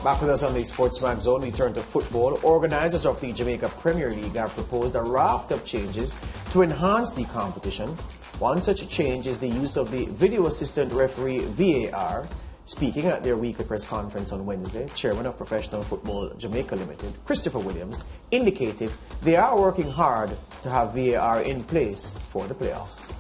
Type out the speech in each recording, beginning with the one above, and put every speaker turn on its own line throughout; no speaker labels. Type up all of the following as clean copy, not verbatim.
Back with us on the SportsMax Zone, we turn to football. Organizers of the Jamaica Premier League have proposed a raft of changes to enhance the competition. One such change is the use of the video assistant referee VAR. Speaking at their weekly press conference on Wednesday, Chairman of Professional Football Jamaica Limited, Christopher Williams, indicated they are working hard to have VAR in place for the playoffs.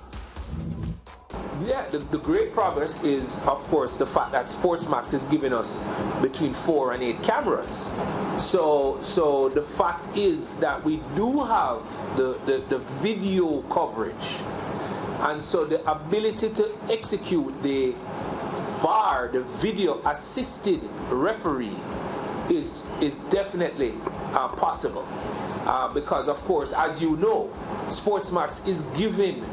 Yeah, the great progress is, of course, the fact that SportsMax is giving us between 4 and 8 cameras. So the fact is that we do have the video coverage. And so the ability to execute the VAR, the video assisted referee, is definitely possible. Because, of course, as you know, SportsMax is giving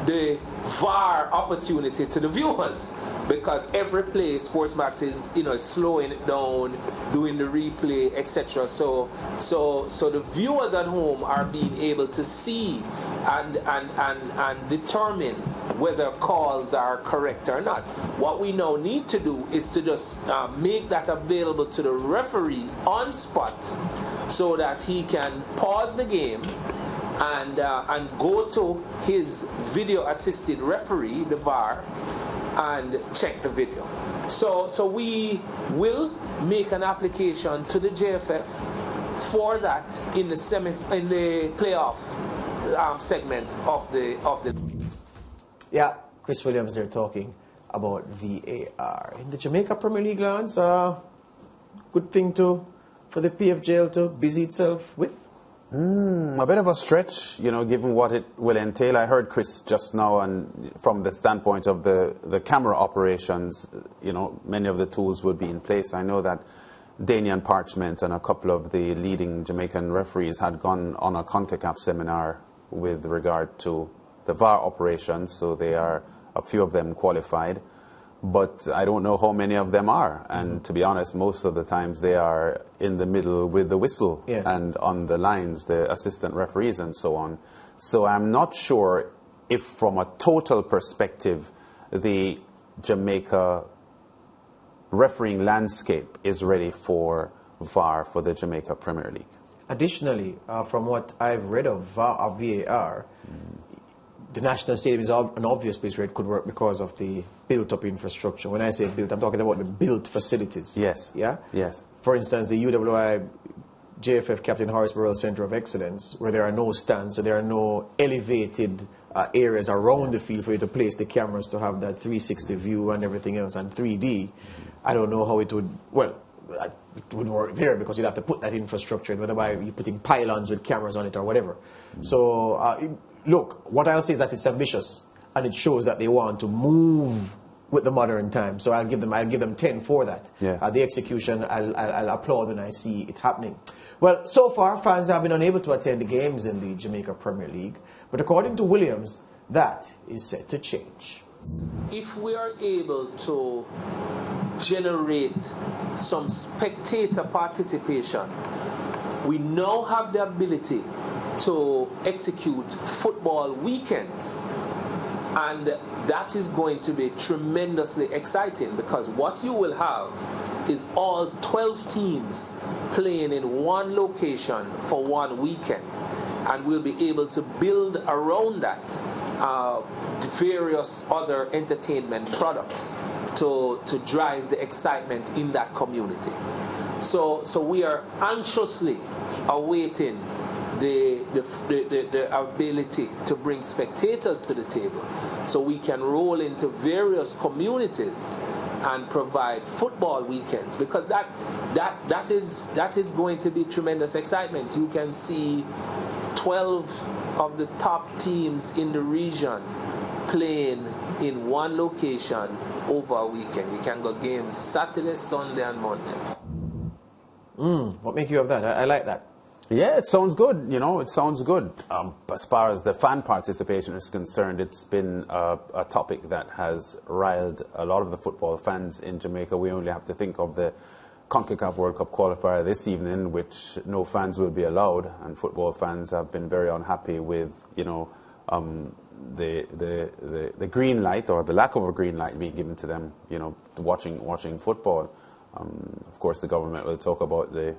the VAR opportunity to the viewers, because every play SportsMax is slowing it down, doing the replay, etc. So the viewers at home are being able to see and determine whether calls are correct or not. What we now need to do is to just make that available to the referee on spot, so that he can pause the game and go to his video assisted referee, the VAR, and check the video. So we will make an application to the JFF for that in the playoff segment of the.
Yeah, Chris Williams there talking about VAR in the Jamaica Premier League lands. Good thing for the PFJL to busy itself with.
A bit of a stretch, given what it will entail. I heard Chris just now, and from the standpoint of the camera operations, many of the tools will be in place. I know that Daniel Parchment and a couple of the leading Jamaican referees had gone on a CONCACAF seminar with regard to the VAR operations, so a few of them qualified. But I don't know how many of them are. And to be honest, most of the times they are in the middle with the whistle,
yes,
and on the lines, the assistant referees and so on. So I'm not sure if from a total perspective, the Jamaica refereeing landscape is ready for VAR for the Jamaica Premier League.
Additionally, from what I've read of VAR, the National Stadium is an obvious place where it could work because of the built-up infrastructure. When I say built, I'm talking about the built facilities.
Yes.
Yeah?
Yes.
For instance, the UWI JFF Captain Horace Burrell Center of Excellence, where there are no stands, so there are no elevated areas around the field for you to place the cameras to have that 360 view and everything else, and 3D. I don't know how it would, it would work there, because you'd have to put that infrastructure in, whether by you putting pylons with cameras on it or whatever. So, look, what I'll say is that it's ambitious, and it shows that they want to move with the modern times. So I'll give them 10 for that.
Yeah.
The execution, I'll applaud when I see it happening. Well, so far, fans have been unable to attend the games in the Jamaica Premier League, but according to Williams, that is set to change.
If we are able to generate some spectator participation, we now have the ability to execute football weekends, and that is going to be tremendously exciting, because what you will have is all 12 teams playing in one location for one weekend, and we'll be able to build around that various other entertainment products to drive the excitement in that community. So we are anxiously awaiting the ability to bring spectators to the table, so we can roll into various communities and provide football weekends, because that is going to be tremendous excitement. You can see 12 of the top teams in the region playing in one location over a weekend. You can go games Saturday, Sunday, and Monday.
What make you of that? I like that.
Yeah, it sounds good. It sounds good. As far as the fan participation is concerned, it's been a topic that has riled a lot of the football fans in Jamaica. We only have to think of the CONCACAF World Cup qualifier this evening, which no fans will be allowed, and football fans have been very unhappy with, the green light, or the lack of a green light being given to them, watching football. Of course, the government will talk about the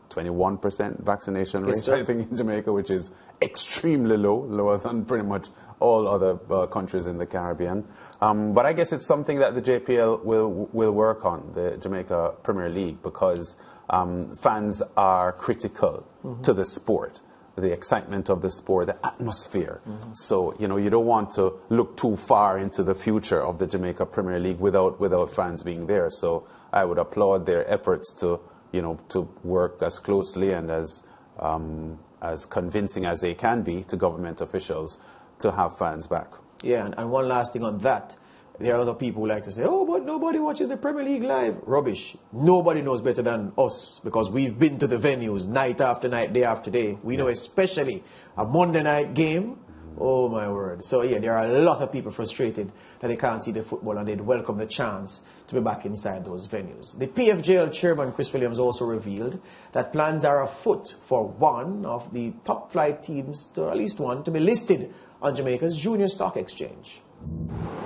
21% vaccination rate,
sir.
I think, in Jamaica, which is extremely low, lower than pretty much all other countries in the Caribbean. But I guess it's something that the JPL will work on, the Jamaica Premier League, because fans are critical to the sport, the excitement of the sport, the atmosphere. So, you know, you don't want to look too far into the future of the Jamaica Premier League without fans being there. So I would applaud their efforts to, you know, to work as closely and as convincing as they can be to government officials to have fans back.
Yeah, and one last thing on that. There are a lot of people who like to say, oh, but nobody watches the Premier League live. Rubbish. Nobody knows better than us because we've been to the venues night after night, day after day. We know especially a Monday night game. Oh, my word. So, yeah, there are a lot of people frustrated that they can't see the football and they'd welcome the chance to be back inside those venues. The PFJL chairman, Chris Williams, also revealed that plans are afoot for one of the top flight teams, to at least one, to be listed on Jamaica's Junior Stock Exchange.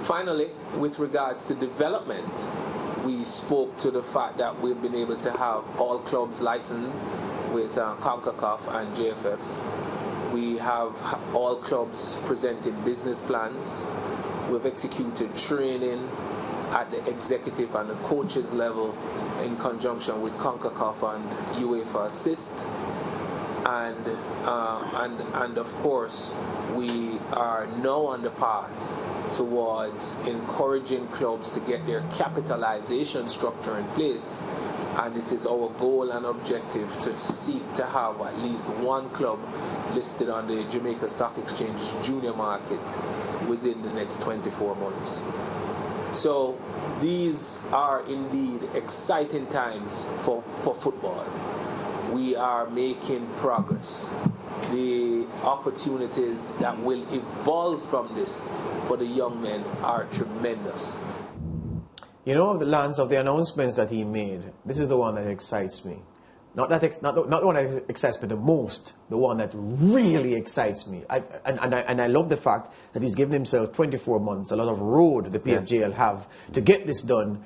Finally, with regards to development, we spoke to the fact that we've been able to have all clubs licensed with CONCACAF and JFF. We have all clubs presenting business plans. We've executed training at the executive and the coaches level in conjunction with CONCACAF and UEFA Assist. And of course, we are now on the path towards encouraging clubs to get their capitalization structure in place, and it is our goal and objective to seek to have at least one club listed on the Jamaica Stock Exchange junior market within the next 24 months. So these are indeed exciting times for football. We are making progress. The opportunities that will evolve from this for the young men are tremendous.
You know, the lance of the announcements that he made, this is the one that excites me. Not the one that excites me the most, the one that really excites me. I love the fact that he's given himself 24 months, a lot of road the PFJL have to get this done.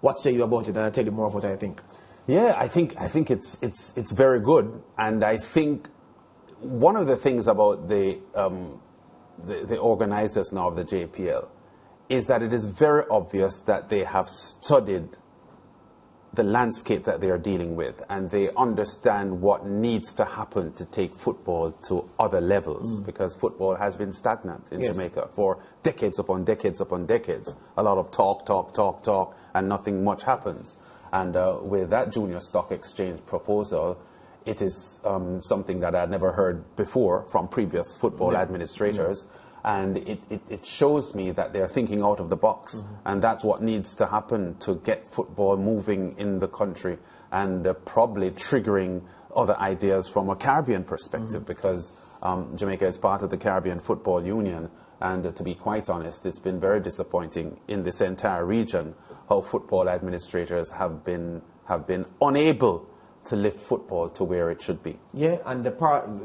What say you about it? And I'll tell you more of what I think.
Yeah, I think it's very good, and I think one of the things about the organizers now of the JPL is that it is very obvious that they have studied the landscape that they are dealing with, and they understand what needs to happen to take football to other levels, because football has been stagnant in Jamaica for decades upon decades upon decades. A lot of talk, and nothing much happens. And with that Junior Stock Exchange proposal, it is something that I had never heard before from previous football administrators. And it shows me that they're thinking out of the box. And that's what needs to happen to get football moving in the country, and probably triggering other ideas from a Caribbean perspective, because Jamaica is part of the Caribbean Football Union. And to be quite honest, it's been very disappointing in this entire region how football administrators have been unable to lift football to where it should be.
Yeah, and the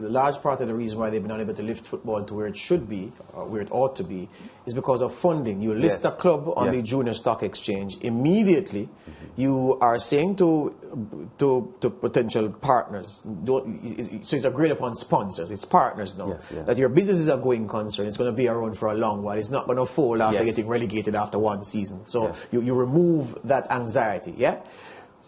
large part of the reason why they've been unable to lift football to where it should be, or where it ought to be, is because of funding. You list a club on the Junior Stock Exchange, immediately you are saying to potential partners, so it's agreed upon sponsors, it's partners now, that your business is a going concern, it's going to be around for a long while, it's not going to fall after getting relegated after one season. So you remove that anxiety,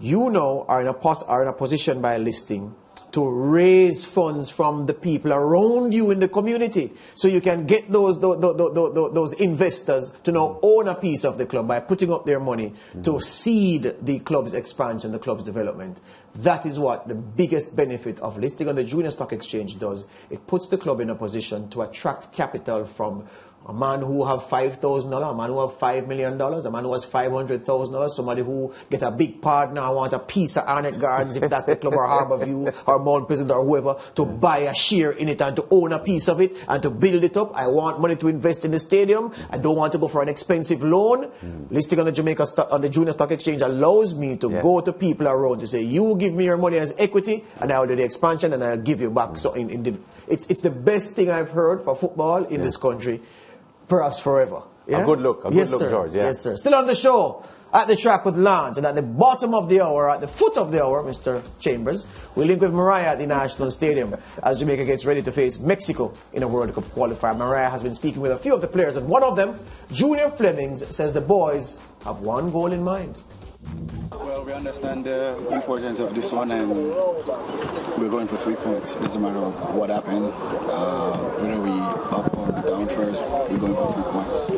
You now are in a position by listing to raise funds from the people around you in the community, so you can get those investors to now own a piece of the club by putting up their money to seed the club's expansion, the club's development. That is what the biggest benefit of listing on the Junior Stock Exchange does. It puts the club in a position to attract capital from a man who have $5,000, a man who have $5 million, a man who has $500,000, somebody who get a big partner, I want a piece of Arnett Gardens, if that's the club, or Harbourview, or Mount Pleasant, or whoever, to buy a share in it and to own a piece of it and to build it up. I want money to invest in the stadium. I don't want to go for an expensive loan. Listing on the on the Junior Stock Exchange allows me to go to people around to say, you give me your money as equity, and I'll do the expansion, and I'll give you back. So it's the best thing I've heard for football in this country, perhaps forever.
A good look, George. Yeah.
Yes, sir. Still on the show, at the track with Lance, and at the bottom of the hour, at the foot of the hour, Mr. Chambers, we link with Mariah at the National Stadium as Jamaica gets ready to face Mexico in a World Cup qualifier. Mariah has been speaking with a few of the players, and one of them, Junior Flemings, says the boys have one goal in mind.
Well, we understand the importance of this one, and we're going for 3 points. It doesn't matter what happened, whether we up or down first, we're going for 3 points.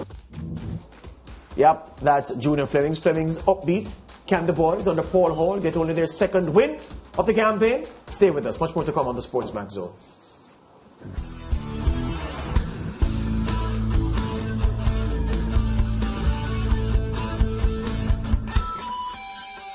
Yep, that's Junior Flemings. Flemings upbeat. Can the boys under Paul Hall get only their second win of the campaign? Stay with us. Much more to come on the SportsMax Zone.